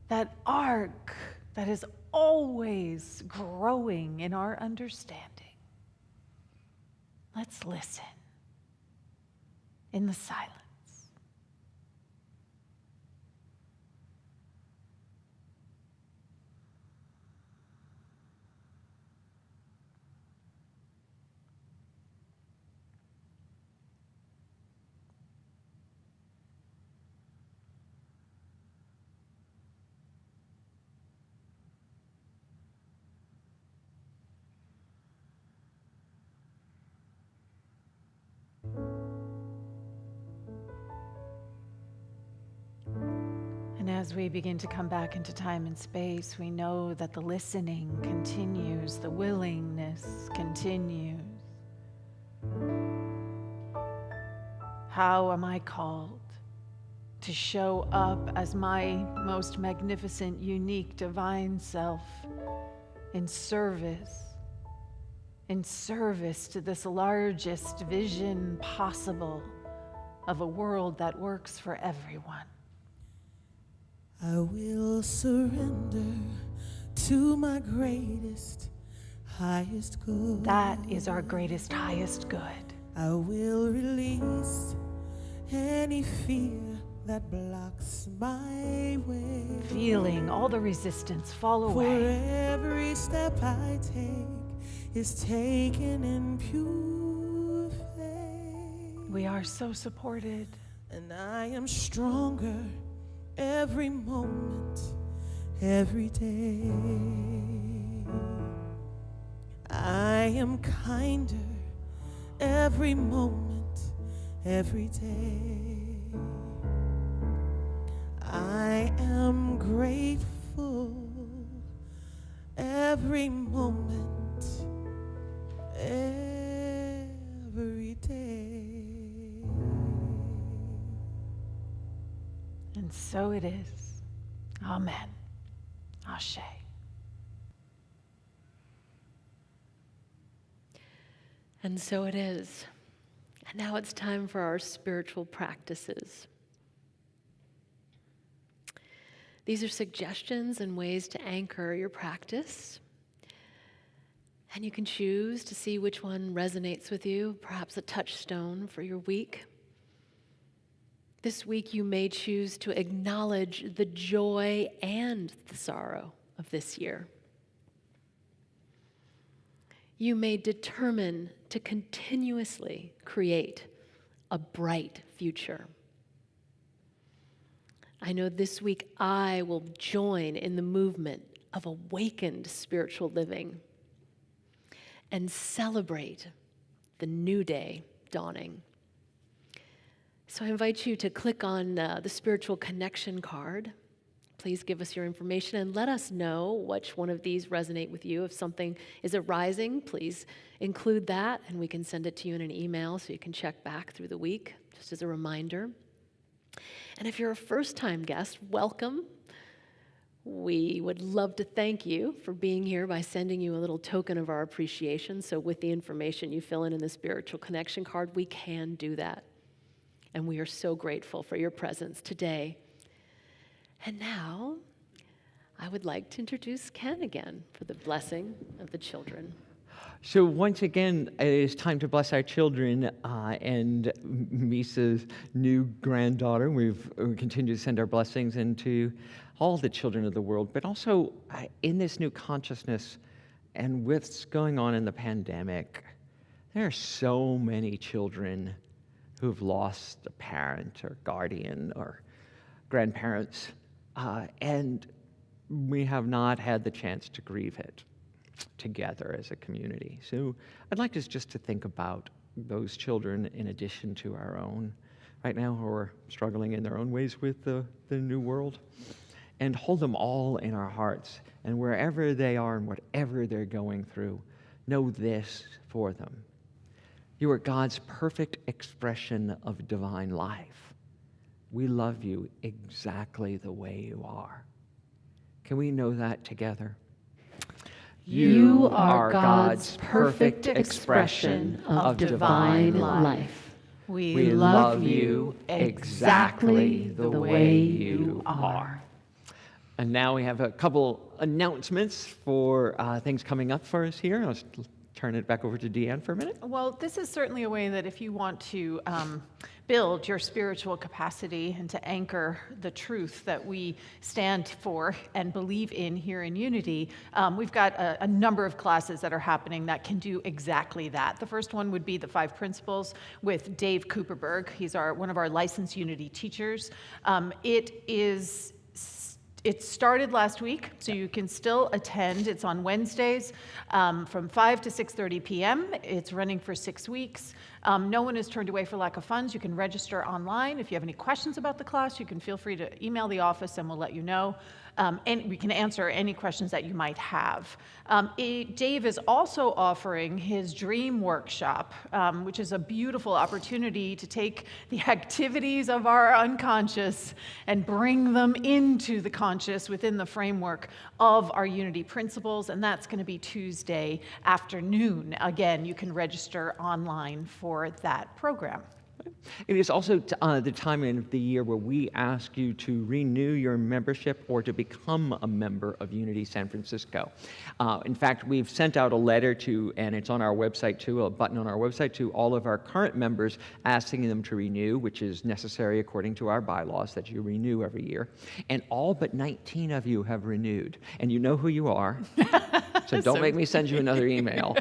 that arc that is always growing in our understanding. Let's listen in the silence. And as we begin to come back into time and space, we know that the listening continues, the willingness continues. How am I called to show up as my most magnificent, unique, divine self in service to this largest vision possible of a world that works for everyone? I will surrender to my greatest, highest good. That is our greatest, highest good. I will release any fear that blocks my way. Feeling all the resistance fall For away. every step I take is taken in pure faith. We are so supported. And I am stronger every moment, every day. I am kinder every moment, every day. I am grateful every moment, every day. And so it is. Amen. Ashe. And so it is. And now it's time for our spiritual practices. These are suggestions and ways to anchor your practice. And you can choose to see which one resonates with you, perhaps a touchstone for your week. This week you may choose to acknowledge the joy and the sorrow of this year. You may determine to continuously create a bright future. I know this week I will join in the movement of awakened spiritual living and celebrate the new day dawning. So I invite you to click on the spiritual connection card. Please give us your information and let us know which one of these resonate with you. If something is arising, please include that and we can send it to you in an email so you can check back through the week, just as a reminder. And if you're a first-time guest, welcome. We would love to thank you for being here by sending you a little token of our appreciation. So with the information you fill in the spiritual connection card, we can do that. And we are so grateful for your presence today. And now, I would like to introduce Ken again for the blessing of the children. So once again, it is time to bless our children and Misa's new granddaughter. We continue to send our blessings into all the children of the world, but also in this new consciousness and what's going on in the pandemic, there are so many children who've lost a parent or guardian or grandparents, and we have not had the chance to grieve it together as a community. So I'd like us just to think about those children in addition to our own right now who are struggling in their own ways with the new world, and hold them all in our hearts. And wherever they are and whatever they're going through, know this for them. You are God's perfect expression of divine life. We love you exactly the way you are. Can we know that together? You are God's perfect expression of divine life. We love you exactly the way you are. And now we have a couple announcements for things coming up for us here. I'll turn it back over to Deanne for a minute. Well, this is certainly a way that if you want to build your spiritual capacity and to anchor the truth that we stand for and believe in here in Unity, we've got a number of classes that are happening that can do exactly that. The first one would be the 5 Principles with Dave Cooperberg. He's one of our licensed Unity teachers. It started last week, so you can still attend. It's on Wednesdays from 5 to 6:30 p.m. It's running for 6 weeks. No one is turned away for lack of funds. You can register online. If you have any questions about the class, you can feel free to email the office and we'll let you know. And we can answer any questions that you might have. Dave is also offering his Dream Workshop, which is a beautiful opportunity to take the activities of our unconscious and bring them into the conscious within the framework of our Unity principles, and that's going to be Tuesday afternoon. Again, you can register online for that program. It is also the time of the year where we ask you to renew your membership or to become a member of Unity San Francisco. In fact, we've sent out a letter to, and it's on our website too, a button on our website to all of our current members asking them to renew, which is necessary according to our bylaws that you renew every year. And all but 19 of you have renewed. And you know who you are, so don't make me send you another email.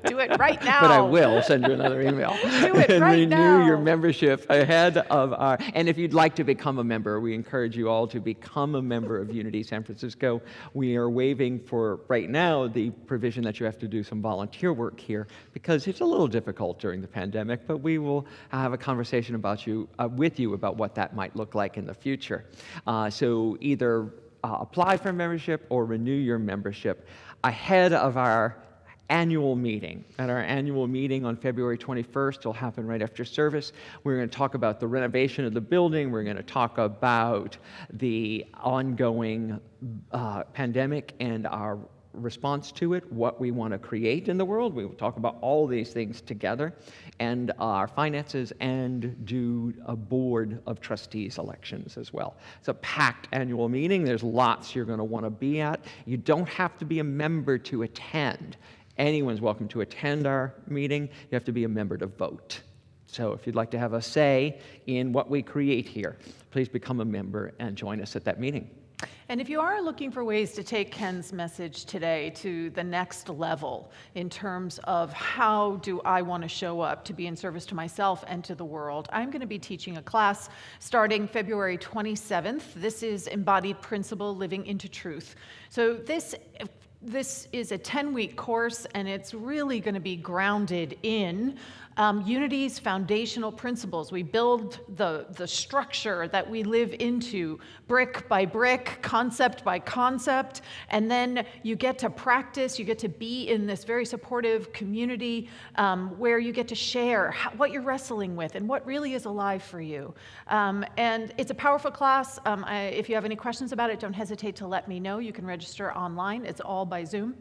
Do it right now. But I will send you another email. Do it and right renew now. your membership ahead of our. And if you'd like to become a member, we encourage you all to become a member of Unity San Francisco. We are waiving for right now the provision that you have to do some volunteer work here because it's a little difficult during the pandemic. But we will have a conversation about with you about what that might look like in the future. So either apply for membership or renew your membership ahead of our annual meeting. At our annual meeting on February 21st, it'll happen right after service. We're going to talk about the renovation of the building. We're going to talk about the ongoing pandemic and our response to it, what we want to create in the world. We will talk about all these things together, and our finances, and do a board of trustees elections as well. It's a packed annual meeting. There's lots you're going to want to be at. You don't have to be a member to attend. Anyone's welcome to attend our meeting. You have to be a member to vote. So if you'd like to have a say in what we create here, please become a member and join us at that meeting. And if you are looking for ways to take Ken's message today to the next level in terms of how do I want to show up to be in service to myself and to the world, I'm going to be teaching a class starting February 27th. This is Embodied Principle, Living into Truth. So this is a 10-week course, and it's really going to be grounded in Unity's foundational principles. We build the structure that we live into brick by brick, concept by concept, and then you get to practice, you get to be in this very supportive community where you get to share what you're wrestling with and what really is alive for you. And it's a powerful class. If you have any questions about it, don't hesitate to let me know. You can register online. It's all by Zoom.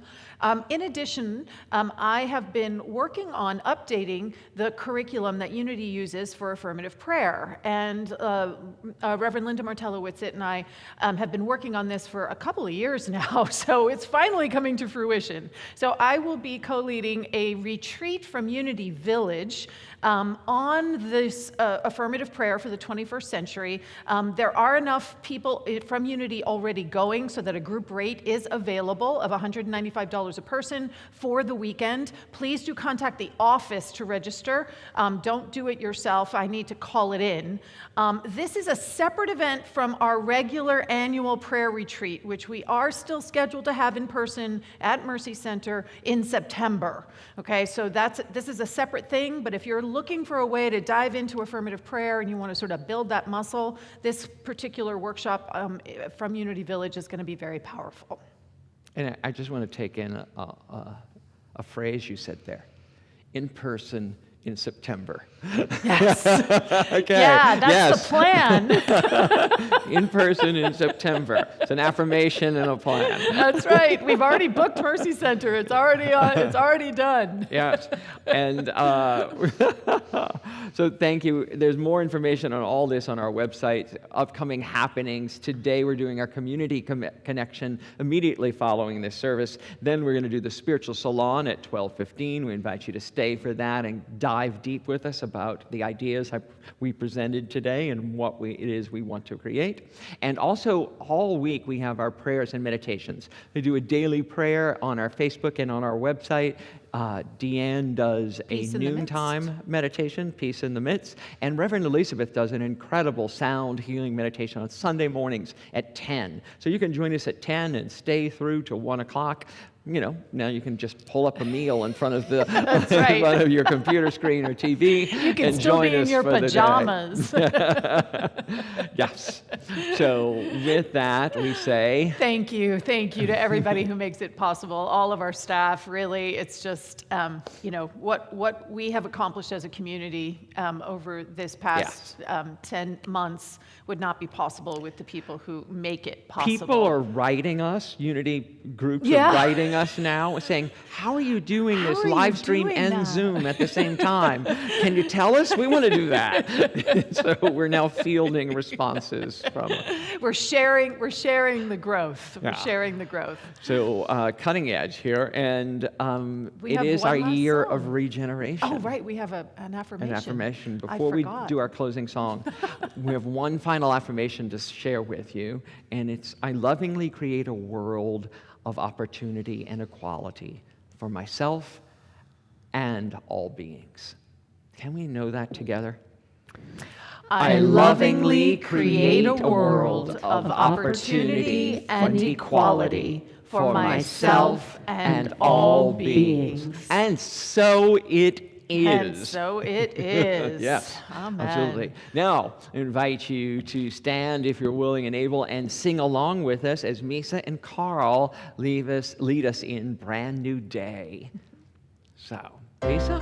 In addition, I have been working on updating the curriculum that Unity uses for affirmative prayer. And Reverend Linda Martello-Whitsitt and I have been working on this for a couple of years now, so it's finally coming to fruition. So I will be co-leading a retreat from Unity Village on this affirmative prayer for the 21st century. There are enough people from Unity already going so that a group rate is available of $195 a person for the weekend. Please do contact the office to register. Don't do it yourself. I need to call it in. This is a separate event from our regular annual prayer retreat, which we are still scheduled to have in person at Mercy Center in September. Okay, so this is a separate thing, but if you're looking for a way to dive into affirmative prayer and you want to sort of build that muscle, this particular workshop from Unity Village is going to be very powerful. And I just want to take in a phrase you said there. In person in September. Yes. Okay. Yeah, that's the plan. In person in September. It's an affirmation and a plan. That's right. We've already booked Mercy Center. It's already done. Yes. And so thank you. There's more information on all this on our website, upcoming happenings. Today we're doing our community connection immediately following this service. Then we're going to do the spiritual salon at 12:15. We invite you to stay for that and dive deep with us about the ideas we presented today and what it is we want to create. And also all week we have our prayers and meditations. We do a daily prayer on our Facebook and on our website. Deanne does a noontime meditation, Peace in the Midst, and Reverend Elizabeth does an incredible sound healing meditation on Sunday mornings at 10. So you can join us at 10 and stay through to 1 o'clock. You know, now you can just pull up a meal in front of That's right. in front of your computer screen or TV. You can and still join be in us your for the day. pajamas. Yes. So with that, we say Thank you to everybody who makes it possible. All of our staff, really, it's just what we have accomplished as a community over this past 10 months would not be possible with the people who make it possible. People are writing us. Unity groups are writing us now, saying, how are you doing How this are you live stream doing and that? Zoom at the same time? Can you tell us? We want to do that. So we're now fielding responses from. We're sharing the growth. We're Yeah. sharing the growth. So cutting edge here, and We it have is one our last year song. of regeneration. Oh, right, we have an affirmation. An affirmation. I Before we forgot. do our closing song, we have one final affirmation to share with you, and it's, I lovingly create a world of opportunity and equality for myself and all beings. Can we know that together? I lovingly create a world of opportunity and equality for myself and all beings. And so it is. And so it is. Yes, Amen. absolutely. Now, I invite you to stand if you're willing and able and sing along with us as Misa and Carl lead us in Brand New Day. So, Misa?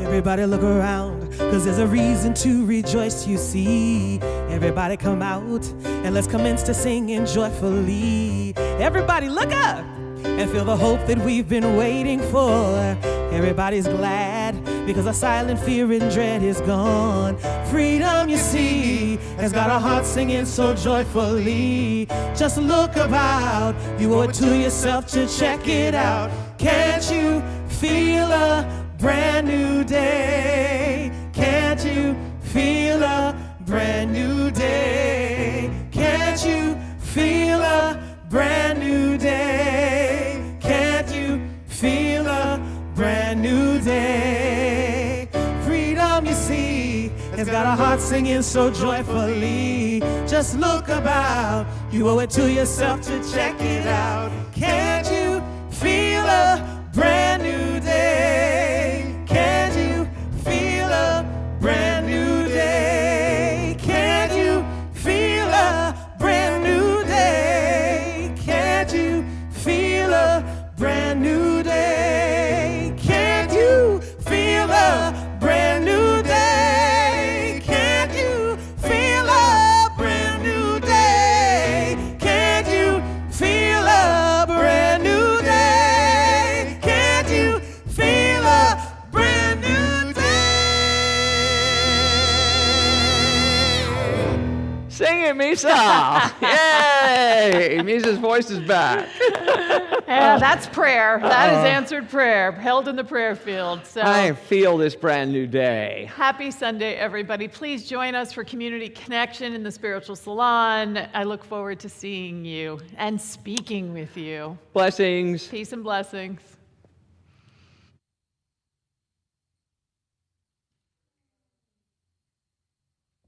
Everybody look around, cause there's a reason to rejoice, you see. Everybody come out, and let's commence to singing joyfully. Everybody look up, and feel the hope that we've been waiting for. Everybody's glad, because our silent fear and dread is gone. Freedom, you see, has got our hearts singing so joyfully. Just look about, you owe it to yourself to check it out. Can't you feel a brand new day? Can't you feel a brand new day? Can't you feel a brand new day? Can't you feel a brand new day? Freedom, you see, has got our hearts singing so joyfully. Just look about, you owe it to yourself to check it out. Can't you feel a brand new day? Can't you feel a brand new day? Can't you feel a brand new day? Can't you feel a brand new day? Can't you feel a brand new day? Can't you feel a brand new day? Can't you feel a brand new day? Can't you feel a brand new day? Sing it, Misa! Yay! Misa's voice is back. Yeah, that's prayer. That is answered prayer, held in the prayer field. So I feel this brand new day. happy Sunday, everybody. Please join us for Community Connection in the Spiritual Salon. I look forward to seeing you and speaking with you. Blessings. Peace and blessings.